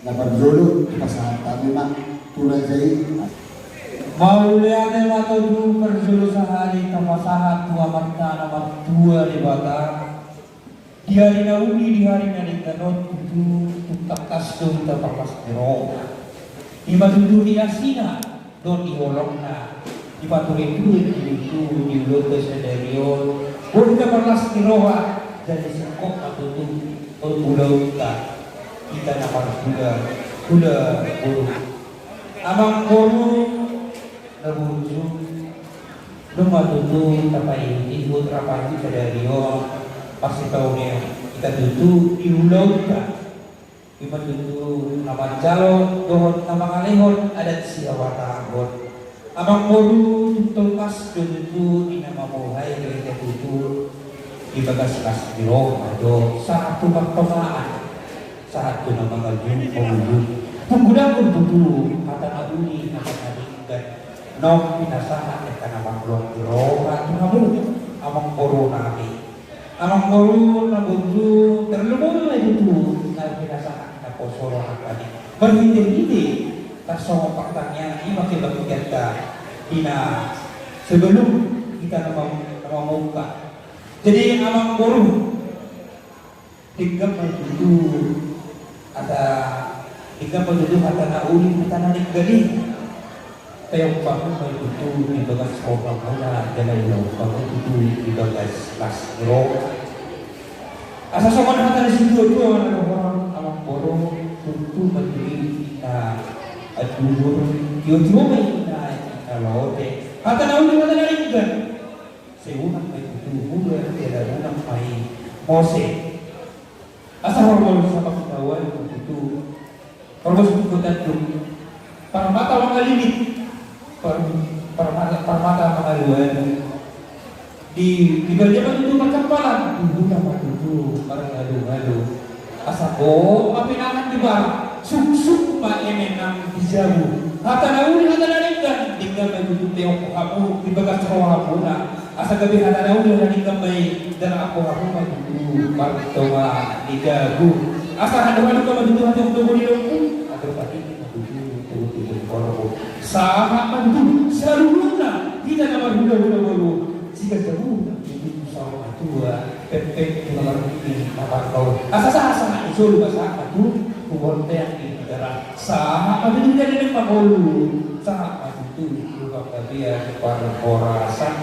dapat dulu pasangan kami mak tulad jai Mauliane matudu perjulu sehari kemasahat tua marta nomor 2 di Batam. Di hari nauni di hari nari ganot itu tukak kasdom tapakas ero. Di matudu di asina don di holongna. Di paturin itu di ulut kesendirion. Boleh perlas tiroha jadi sekok matudu pulau kita nomor 2 buru. Amang buru Nabuju Lumah tutu tapai ibu terapati sadario pasti tahunnya kita tutu diulau kita kita tutu nama jalo dohon nama kalehon adat siawata anggot amang boru tutul pas tutu di nama mohai kita tutu di bagas kas biro ado saat tu pertemaan saat tu nama ngajun pengujud pengguna tutu kata abuni kata nadingkan nom pinasahan ya karena maklum roha tu namu amang boru nabi amang boru nabunju terlalu itu tu na pinasahan na posoro tadi berhenti-henti tasawuf faktanya ini makin bagi kita ina sebelum kita nama muka jadi amang boru tiga penjudu ada tiga penjudu kata nauli kata narik gali Tayong bangun may tutu di bagas kopang muna dalaw bangun tutu di bagas las iro. Asa sokan hata na sido ito ang amang poro tutu magdiri na at dulur tiyo may na laote. Hata na ulit na naringgan. Sa unang may tutu hula tira unang may mose. Asa hormon sa pagkawal tutu. Hormon sa pagkutan para mata mga limit. Permata pengaduan di berjalan itu macam palang dulu nama dulu orang ngadu asako mapinangan di bar suk ma emenang dijauh hata nauli hata naringgan tinggal begitu teo aku di bagas rohapuna asa gabi hata nauli naringgan baik dan aku mah dulu partoma dijagu asa hadu ka begitu hati untuk dilungku atau pati sama mantu saruna kita nama hula jika jauh itu sama tua pepek nomor ini apa kau asa itu bahasa mantu kuonte yang di negara sama mantu jadi pakolu sama itu juga dia para orasan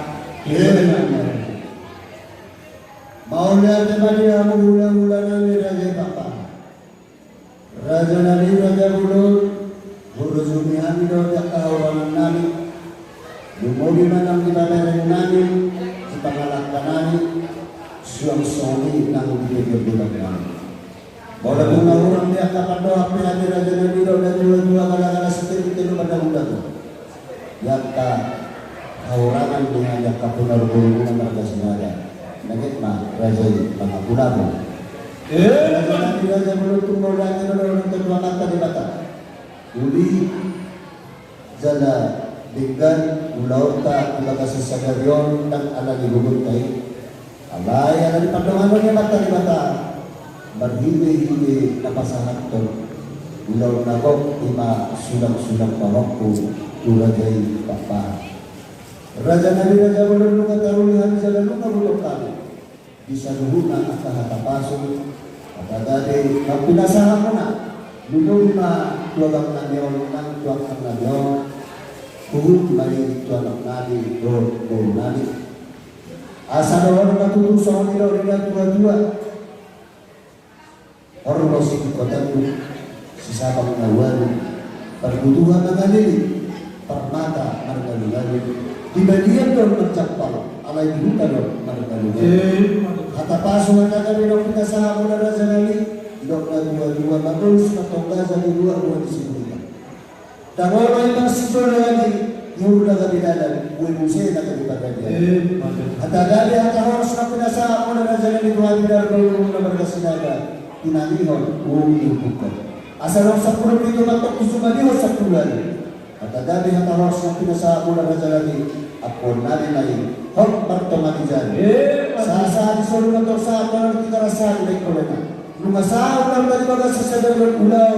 mau lihat tadi kamu hula nabi raja papa raja nabi raja Guru Zumihan do orang nani, lumodi manang di babaran nani, di pangalak nani, suang soni nang di bulan nani. Bola bunga orang dia kapan doa pihak raja nabi do dan dua kala seperti itu pada muda tu. Yakta orang dengan yang kapunar guru mereka sengaja. Nangit mah raja pangapunar. Raja nabi raja belum tunggu lagi do kedua kata di batas. Uli jala dengan ulauta ilaga sesagarion dan ala dibugut kai alay ala di padongan ni mata di mata berhili napasangat to ulau nagok ima sulang pawakku tulajai papa raja nabi raja belum katarulihan jala luka bulok kali bisa luhuna akah tapasun kata tadi kapinasahan mo na dulu lima tuang nabion nang tuang nabion kuhut mari tuang nabi do nabi asal orang natutu sohoni do dengan dua orang masih kota tu sisa pengawan perbutuhan nagali permata margalugali di bagian do mencapal alai dibuka do margalugali kata pasukan nabi do kita sahabat raja nabi dok dua bagus atau jadi dua di sini. Dan orang yang masih lagi yang udah gak dalam, gue musik nak daripada dia. Ada dari ada harus nak pinasa pun ada jalan di dua bidar kalau udah berkesinaga. Inalihon, itu bukan. Asal orang sepuluh itu matok kusuma dia sepuluh lagi. Ada dari ada harus nak pinasa pun ada jalan di akun nari nari. Hot pertama di jalan. Saat disuruh atau saat kalau kita rasa di kolena. Lumasaw lang dari baga sa sadalon ulaw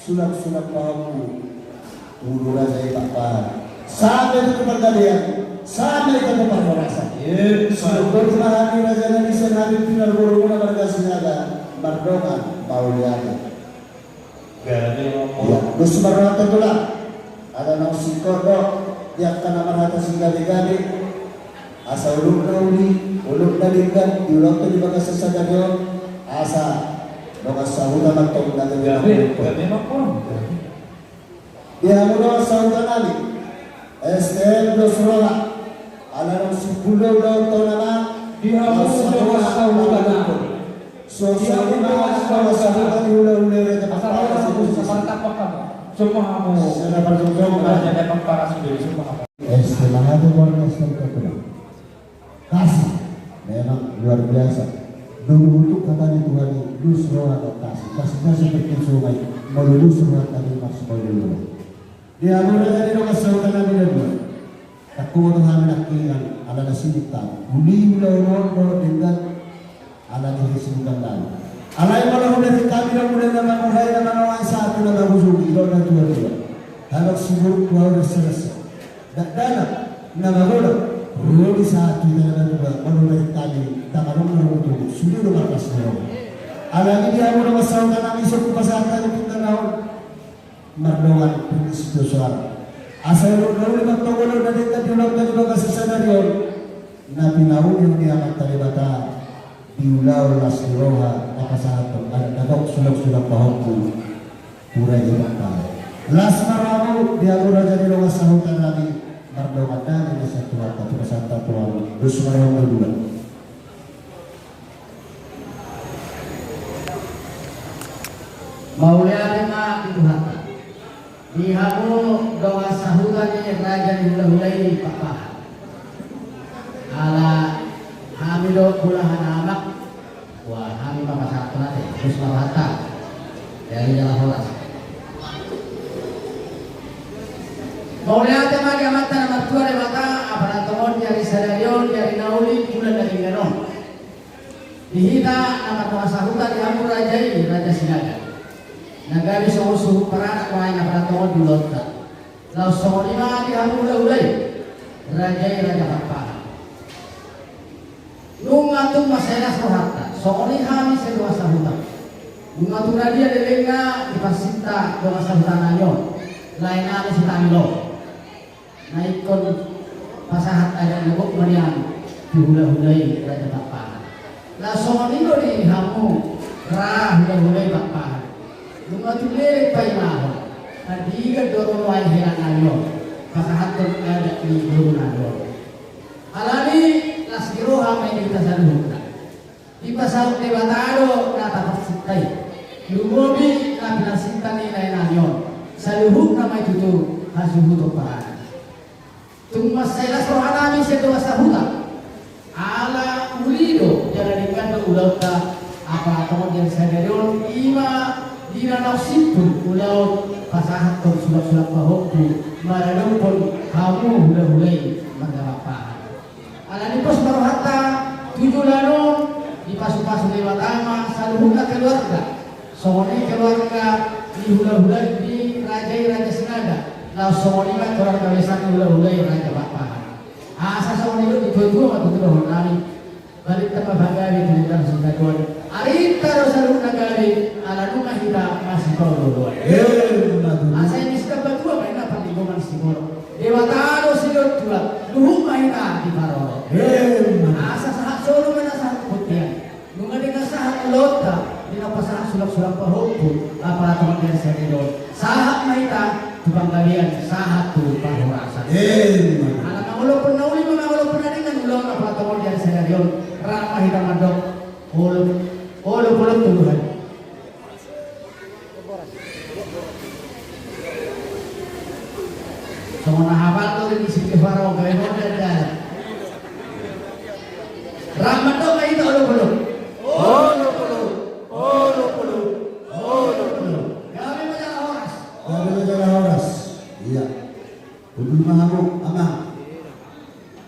sulap-sulap pahamu ulu raja ipapa sampai itu pergalian sampai itu perforasa syukur mahani raja nabi senari final burunguna warga sinaga mardongan pauliana ya dus marata tula ada nang sikodo yang kana marata singgali-gali asa ulung nauli ulung nalikan diulong tadi bagas sesadario asa bagas sahuda matong nagagawin dia mula sahuda nali STM dosrola ala nang 10 tahun naman dia mula sahuda nali so sahuda ula-ula semua kamu raja dapat para sendiri semua estimado warna Santa kasih memang luar biasa dulu untuk katanya Tuhan lulus roh atau kasihnya seperti sungai melulus roh tadi masuk melulus dia mulai dari roh kesautan nabi dan dua takut Tuhan menakiran ala nasinta uli ulau dengan ala dihisikan lalu ala yang malah dari kami dan mulai nama mulai nama orang satu nama busuki roh dan Tuhan dia kalau sibuk Tuhan sudah selesai dan dalam nama bola Rodi saat kita dalam menurut tadi tak ada menurut sudah berapa tahun. Alami dia mula masalah kami suku pasal tadi kita naon mardongan prinsip suara. Asal lalu lima tahun dari tadi ulang tadi bagas sesadario. Nabi naun yang dia materi bata diulau nasiroha apa saat ada dagok sulap pahokku purai jemaah. Las maramu dia mula jadi loga sahutan Nabi. Mardongan ini satu atau pesantren tuan Rusman yang kedua. Maulia lima itu hata. Dihamu doa sahutannya raja hula-hulai papa. Ala hamido kulahan amak. Wah hami papa satu nanti. Rusman hata dari jalan horas. Maulia tema di amatan nama tua de mata apa tomon dari sadarion dari nauli bulan dari ganon. Dihita nama tua sahuta di amur rajai raja sinaga. Nagari songo suhu paranak wain apa tomon di lotta. Lau songo lima di amur ulai rajai raja papa. Nungatung masenas rohatta. Songo lihami sedua sahuta. Nungatung radia delenga di pasinta dua sahuta nanyon. Lain ali sitamilo. Naikon pasahat ada nabok marian dihula-hulai raja papa. La songonino di hamu rah hula-hulai papa. Lungatule paimaho. Adiga dorong wain hilang ayo. Pasahat ton ada di dorong ayo. Alani lasiro hamai kita saluhna. Di pasal debatado nata pasitai. Lumobi na pinasintani lain ayo. Saluhuk nama itu hasuhu topan. Tunggu saya rohanami sedua sahuta ala ulido jangan dengan ulauta apa kemudian sadarion ima dina nausipun ulau pasahat kon sulap-sulap pahokku maradong pun kamu hula-hulai magapapa ala ni pos marohata tujuh lanong di pasu-pasu lewat ama saluhuna keluarga soalnya keluarga di hula-hulai di raja Sinaga. Lau somolima orang kawasan hula-hulai raja bapak. Asa somolima di tujuh atau tujuh hari. Balik tempat bagari di dalam sinagon. Ari taruh salu nagari ala rumah kita masih kau dua. Asa ini sudah berdua main apa di rumah siguro. Dewa taruh siguro dua. Luhuk main di paro. Asa sahat solo mana sahat putian. Nunga dengan sahat lota. Dina pasahan sulap-sulap pahokku. Apa teman dia sedih. Sahat maita. Tukang kalian sahat tu pahurasan. Anak mengulo pun nauli mengulo pun ada dengan ulang apa tomol dari senarion ramah hitam adok ulo Tuhan. Semua hafal tu di sini farao gaya model dan ramah dok itu ulo. Iya. Kudu mahamuk amang